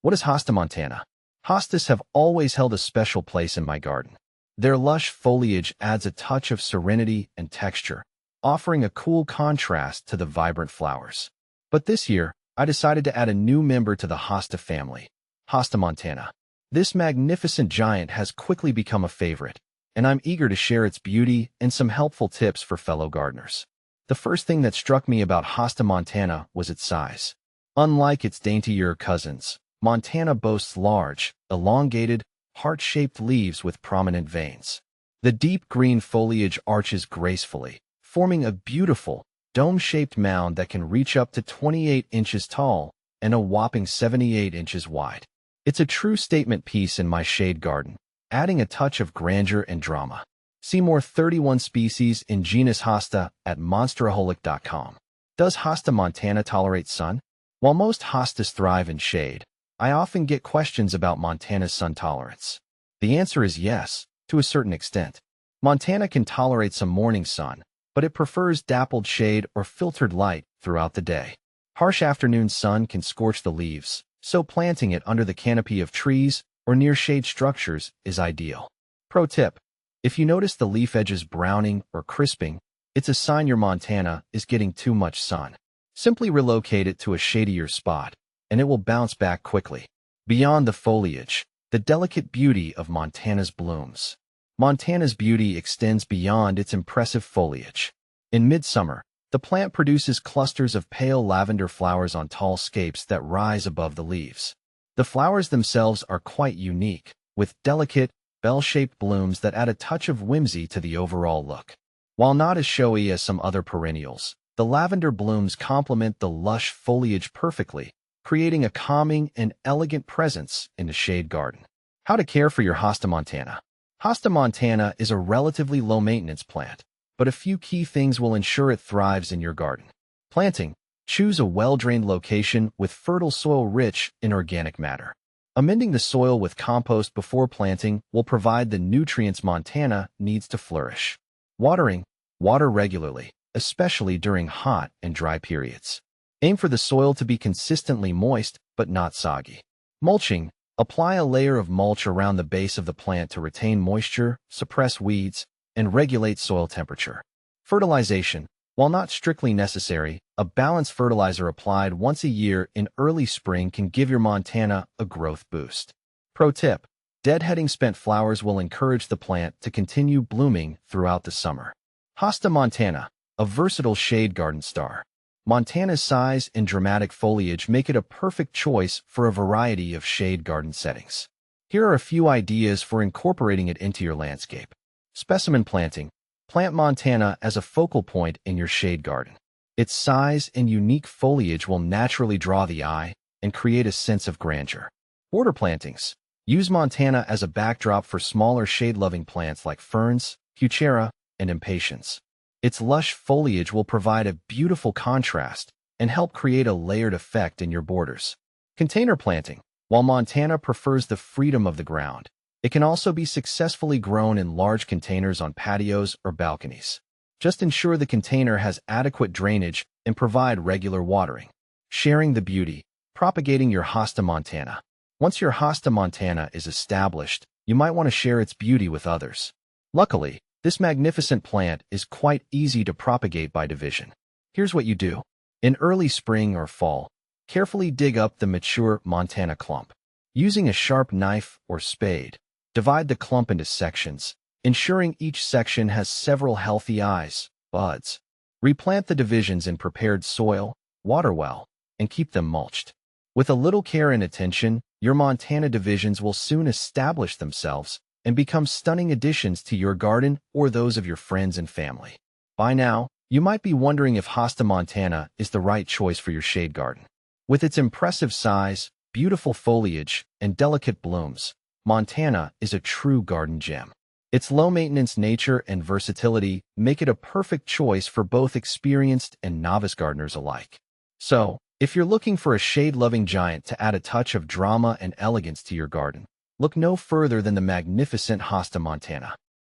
What is Hosta Montana? Hostas have always held a special place in my garden. Their lush foliage adds a touch of serenity and texture, offering a cool contrast to the vibrant flowers. But this year, I decided to add a new member to the Hosta family, Hosta Montana. This magnificent giant has quickly become a favorite, and I'm eager to share its beauty and some helpful tips for fellow gardeners. The first thing that struck me about Hosta Montana was its size. Unlike its daintier cousins, Montana boasts large, elongated, heart-shaped leaves with prominent veins. The deep green foliage arches gracefully, forming a beautiful, dome-shaped mound that can reach up to 28 inches tall and a whopping 78 inches wide. It's a true statement piece in my shade garden, adding a touch of grandeur and drama. See more 31 species in genus Hosta at monsteraholic.com. Does Hosta Montana tolerate sun? While most hostas thrive in shade, I often get questions about Montana's sun tolerance. The answer is yes, to a certain extent. Montana can tolerate some morning sun, but it prefers dappled shade or filtered light throughout the day. Harsh afternoon sun can scorch the leaves, so planting it under the canopy of trees or near shade structures is ideal. Pro tip: if you notice the leaf edges browning or crisping, it's a sign your Montana is getting too much sun. Simply relocate it to a shadier spot, and it will bounce back quickly. Beyond the foliage, the delicate beauty of Montana's blooms. Montana's beauty extends beyond its impressive foliage. In midsummer, the plant produces clusters of pale lavender flowers on tall scapes that rise above the leaves. The flowers themselves are quite unique, with delicate, bell-shaped blooms that add a touch of whimsy to the overall look. While not as showy as some other perennials, the lavender blooms complement the lush foliage perfectly, creating a calming and elegant presence in the shade garden. How to care for your Hosta Montana. Hosta Montana is a relatively low-maintenance plant, but a few key things will ensure it thrives in your garden. Planting: choose a well-drained location with fertile soil rich in organic matter. Amending the soil with compost before planting will provide the nutrients Montana needs to flourish. Watering: water regularly, especially during hot and dry periods. Aim for the soil to be consistently moist but not soggy. Mulching: apply a layer of mulch around the base of the plant to retain moisture, suppress weeds, and regulate soil temperature. Fertilization: while not strictly necessary, a balanced fertilizer applied once a year in early spring can give your Montana a growth boost. Pro tip: deadheading spent flowers will encourage the plant to continue blooming throughout the summer. Hosta Montana, a versatile shade garden star. Montana's size and dramatic foliage make it a perfect choice for a variety of shade garden settings. Here are a few ideas for incorporating it into your landscape. Specimen planting: plant Montana as a focal point in your shade garden. Its size and unique foliage will naturally draw the eye and create a sense of grandeur. Border plantings: use Montana as a backdrop for smaller shade-loving plants like ferns, heuchera, and impatiens. Its lush foliage will provide a beautiful contrast and help create a layered effect in your borders. Container planting: while Montana prefers the freedom of the ground, it can also be successfully grown in large containers on patios or balconies. Just ensure the container has adequate drainage and provide regular watering. Sharing the beauty: propagating your Hosta Montana. Once your Hosta Montana is established, you might want to share its beauty with others. Luckily, this magnificent plant is quite easy to propagate by division. Here's what you do. In early spring or fall, carefully dig up the mature Montana clump. Using a sharp knife or spade, divide the clump into sections, ensuring each section has several healthy eyes, buds. Replant the divisions in prepared soil, water well, and keep them mulched. With a little care and attention, your Montana divisions will soon establish themselves and become stunning additions to your garden or those of your friends and family. By now, you might be wondering if Hosta Montana is the right choice for your shade garden. With its impressive size, beautiful foliage, and delicate blooms, Montana is a true garden gem. Its low-maintenance nature and versatility make it a perfect choice for both experienced and novice gardeners alike. So, if you're looking for a shade-loving giant to add a touch of drama and elegance to your garden, look no further than the magnificent Hosta Montana.